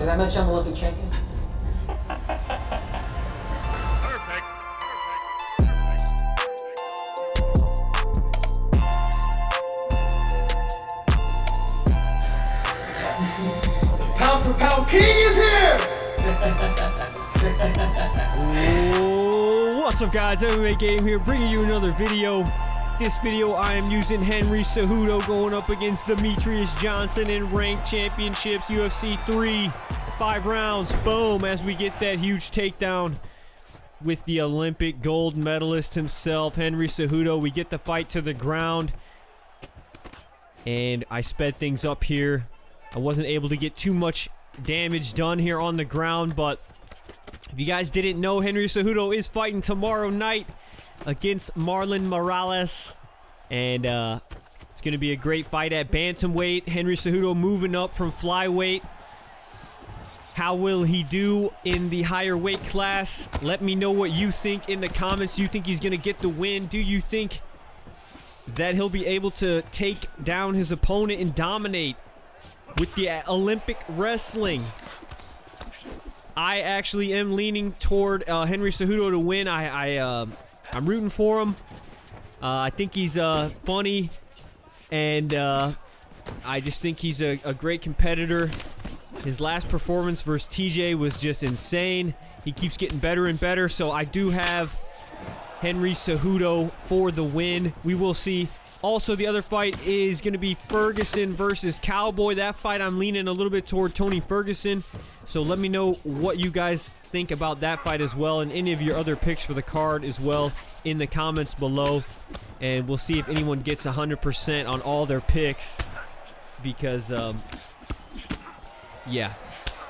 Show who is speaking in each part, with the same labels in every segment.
Speaker 1: Did I mention I'm Olympic champion?
Speaker 2: Pound for pound king is here!
Speaker 3: What's up, guys? MMA Game here, bringing you another video. This video I am using Henry CEJUDO going up against Demetrius Johnson in ranked championships, UFC 3, 5 rounds, boom, as we get that huge takedown with the Olympic gold medalist himself, Henry CEJUDO. We get the fight to the ground, and I sped things up here. I wasn't able to get too much damage done here on the ground, but if you guys didn't know, Henry CEJUDO is fighting tomorrow night against Marlon Morales, and it's going to be a great fight at bantamweight. Henry CEJUDO moving up from flyweight. How will he do in the higher weight class? Let me know what you think in the comments. Do you think he's going to get the win? Do you think that he'll be able to take down his opponent and dominate with the Olympic wrestling? I actually am leaning toward Henry CEJUDO to win. I'm rooting for him. I think he's funny, and I just think he's a great competitor. His last performance versus TJ was just insane. He keeps getting better and better, so I do have Henry CEJUDO for the win. We will see. Also, the other fight is going to be Ferguson versus Cowboy. That fight, I'm leaning a little bit toward Tony Ferguson. So let me know what you guys think about that fight as well, and any of your other picks for the card as well in the comments below. And we'll see if anyone gets 100% on all their picks, because, yeah.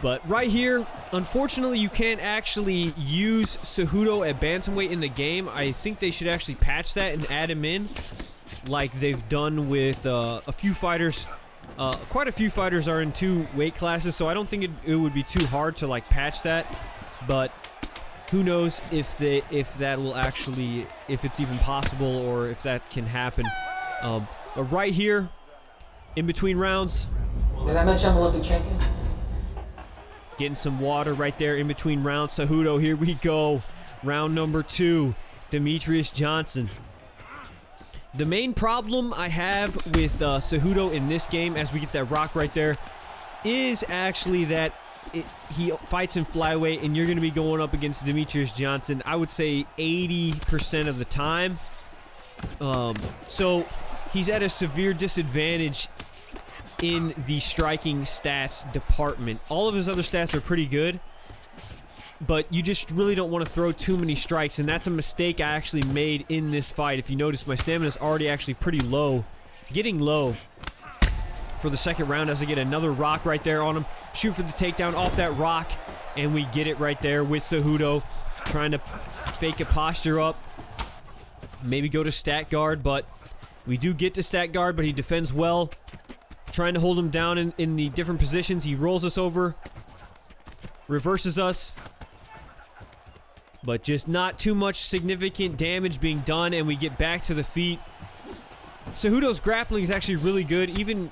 Speaker 3: But right here, unfortunately, you can't actually use CEJUDO at bantamweight in the game. I think they should actually patch that and add him in, like they've done with a few fighters. Quite a few fighters are in 2 weight classes, so I don't think it would be too hard to like patch that. But who knows if that will actually, if it's even possible, or if that can happen. But right here, in between rounds.
Speaker 1: Did I mention I'm Olympic champion?
Speaker 3: Getting some water right there in between rounds. CEJUDO, here we go. Round number 2, Demetrius Johnson. The main problem I have with CEJUDO in this game, as we get that rock right there, is actually that he fights in flyweight, and you're going to be going up against Demetrius Johnson, I would say 80% of the time. So he's at a severe disadvantage in the striking stats department. All of his other stats are pretty good, but you just really don't want to throw too many strikes, and that's a mistake I actually made in this fight. If you notice, my stamina is already actually pretty low, getting low for the second round, as I get another rock right there on him. Shoot for the takedown off that rock, and we get it right there with CEJUDO, trying to fake a posture up, maybe go to stat guard, but we do get to stat guard, but he defends well, trying to hold him down in the different positions. He rolls us over, reverses us, but just not too much significant damage being done, and we get back to the feet. CEJUDO's grappling is actually really good, even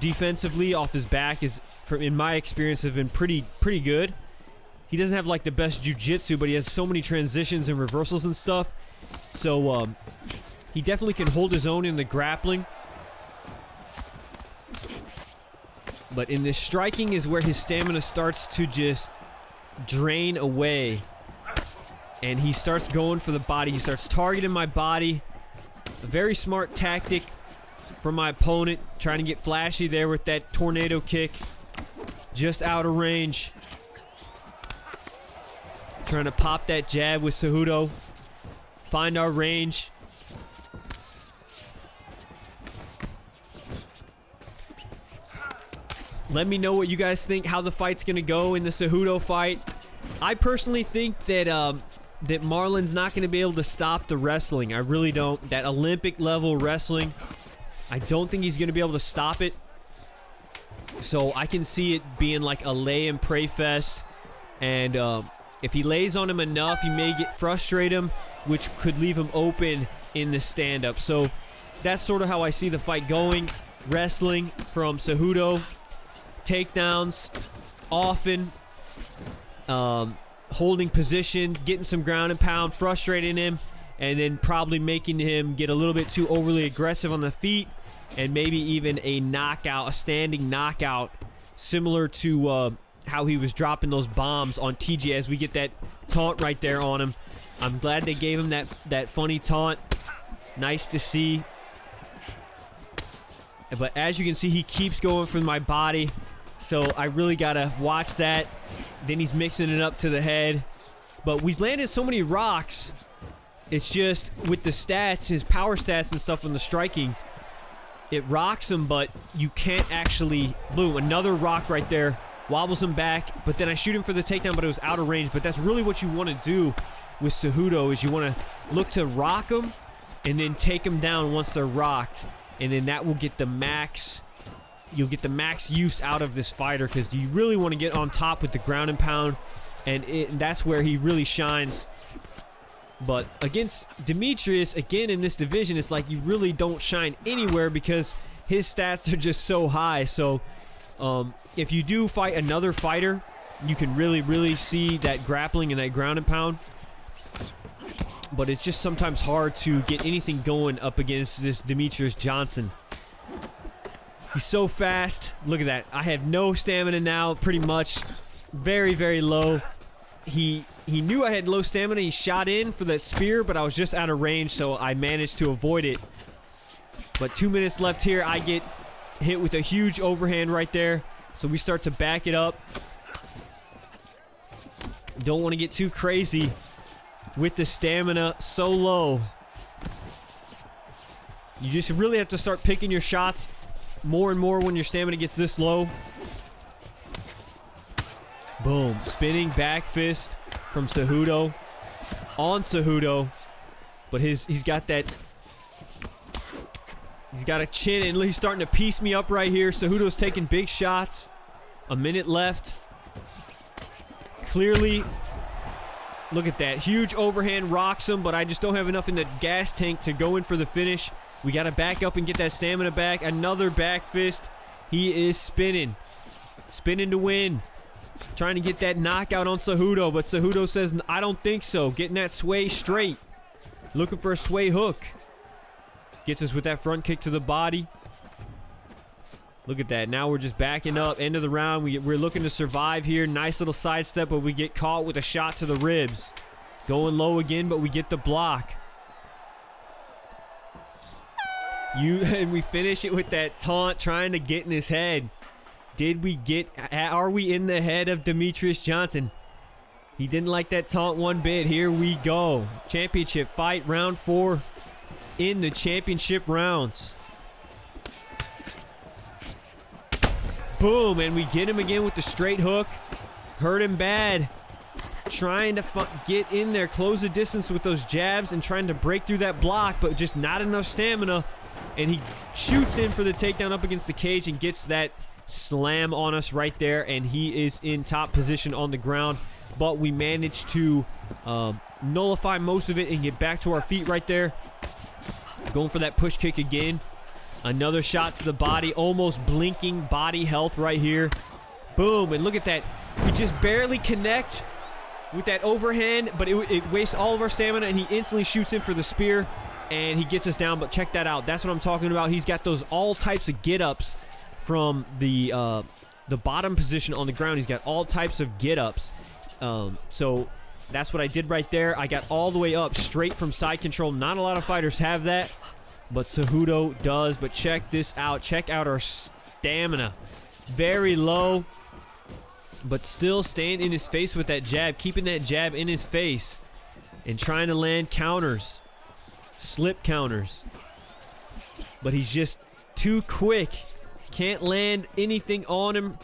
Speaker 3: defensively off his back is, in my experience, have been pretty good. He doesn't have like the best jiu-jitsu, but he has so many transitions and reversals and stuff, so he definitely can hold his own in the grappling. But in this striking is where his stamina starts to just drain away. And he starts going for the body. He starts targeting my body. A very smart tactic from my opponent. Trying to get flashy there with that tornado kick. Just out of range. Trying to pop that jab with CEJUDO. Find our range. Let me know what you guys think, how the fight's going to go in the CEJUDO fight. I personally think that that Marlon's not going to be able to stop the wrestling. I really don't. That Olympic level wrestling, I don't think he's going to be able to stop it. So I can see it being like a lay and pray fest. And if he lays on him enough, he may frustrate him, which could leave him open in the stand-up. So that's sort of how I see the fight going. Wrestling from CEJUDO. Takedowns, often, holding position, getting some ground and pound, frustrating him, and then probably making him get a little bit too overly aggressive on the feet, and maybe even a knockout, a standing knockout, similar to how he was dropping those bombs on TJ as we get that taunt right there on him. I'm glad they gave him that funny taunt. Nice to see. But as you can see, he keeps going for my body, so I really gotta watch that. Then he's mixing it up to the head. But we've landed so many rocks. It's just with the stats, his power stats and stuff on the striking, it rocks him, but you can't actually... Boom, another rock right there. Wobbles him back, but then I shoot him for the takedown, but it was out of range. But that's really what you want to do with CEJUDO, is you want to look to rock them and then take them down once they're rocked. And then that will get the max... You'll get the max use out of this fighter, because you really want to get on top with the ground and pound, and that's where he really shines. But against Demetrius, again in this division, it's like you really don't shine anywhere because his stats are just so high. So if you do fight another fighter, you can really see that grappling and that ground and pound. But it's just sometimes hard to get anything going up against this Demetrius Johnson. He's so fast. Look at that. I have no stamina now, pretty much. Very low. He knew I had low stamina. He shot in for that spear, but I was just out of range, so I managed to avoid it. But 2 minutes left here. I get hit with a huge overhand right there, so we start to back it up. Don't want to get too crazy with the stamina so low. You just really have to start picking your shots more and more when your stamina gets this low. Boom. Spinning back fist from CEJUDO. On CEJUDO. But he's got that... He's got a chin, and he's starting to piece me up right here. CEJUDO's taking big shots. A minute left. Clearly... Look at that. Huge overhand rocks him, but I just don't have enough in the gas tank to go in for the finish. We got to back up and get that stamina back. Another back fist. He is spinning. Spinning to win. Trying to get that knockout on CEJUDO, but CEJUDO says, I don't think so. Getting that sway straight. Looking for a sway hook. Gets us with that front kick to the body. Look at that. Now we're just backing up. End of the round. We're looking to survive here. Nice little sidestep, but we get caught with a shot to the ribs. Going low again, but we get the block. And we finish it with that taunt, trying to get in his head. Are we in the head of Demetrius Johnson? He didn't like that taunt one bit. Here we go. Championship fight, round 4 in the championship rounds. Boom, and we get him again with the straight hook. Hurt him bad. Trying to get in there, close the distance with those jabs and trying to break through that block, but just not enough stamina. And he shoots in for the takedown up against the cage and gets that slam on us right there, and he is in top position on the ground. But we managed to nullify most of it and get back to our feet right there. Going for that push kick again. Another shot to the body, almost blinking body health right here. Boom, and look at that. We just barely connect with that overhand, but it wastes all of our stamina, and he instantly shoots in for the spear, and he gets us down. But check that out. That's what I'm talking about. He's got those all types of get-ups from the bottom position on the ground. He's got all types of get-ups. So that's what I did right there. I got all the way up straight from side control. Not a lot of fighters have that, but CEJUDO does. But check this out. Check out our stamina. Very low, but still staying in his face with that jab, keeping that jab in his face and trying to land counters, slip counters. But he's just too quick. Can't land anything on him.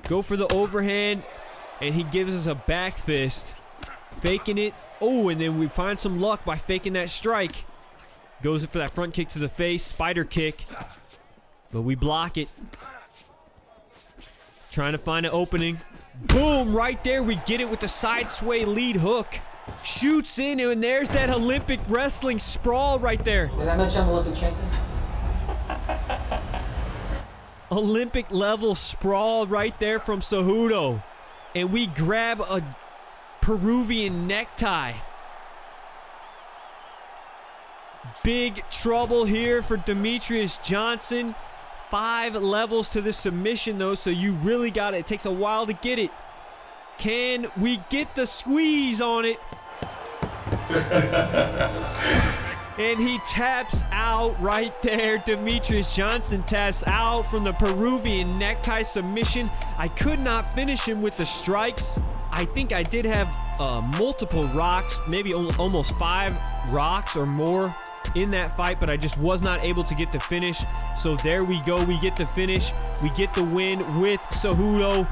Speaker 3: Go for the overhand, and he gives us a back fist. Faking it. Oh, and then we find some luck by faking that strike. Goes for that front kick to the face, spider kick. But we block it. Trying to find an opening. Boom, right there. We get it with the side sway lead hook. Shoots in, and there's that Olympic wrestling sprawl right there.
Speaker 1: Did I mention I'm Olympic champion?
Speaker 3: Olympic level sprawl right there from CEJUDO. And we grab a Peruvian necktie. Big trouble here for Demetrius Johnson. 5 levels to the submission though, so you really got it. It takes a while to get it. Can we get the squeeze on it? And he taps out right there. Demetrius Johnson taps out from the Peruvian necktie submission. I could not finish him with the strikes. I think I did have multiple rocks, maybe almost 5 rocks or more in that fight, but I just was not able to get the finish. So there we go. We get the finish. We get the win with CEJUDO,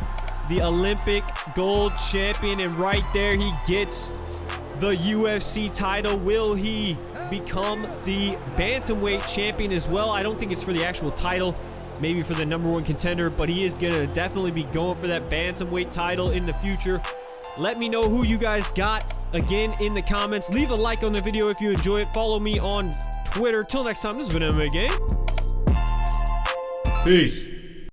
Speaker 3: the Olympic gold champion. And right there, he gets the UFC title. Will he become the bantamweight champion as well? I don't think it's for the actual title, maybe for the #1 contender, but he is gonna definitely be going for that bantamweight title in the future. Let me know who you guys got again in the comments. Leave a like on the video if you enjoy it. Follow me on Twitter. Till next time, this has been MMA Game.
Speaker 2: Peace.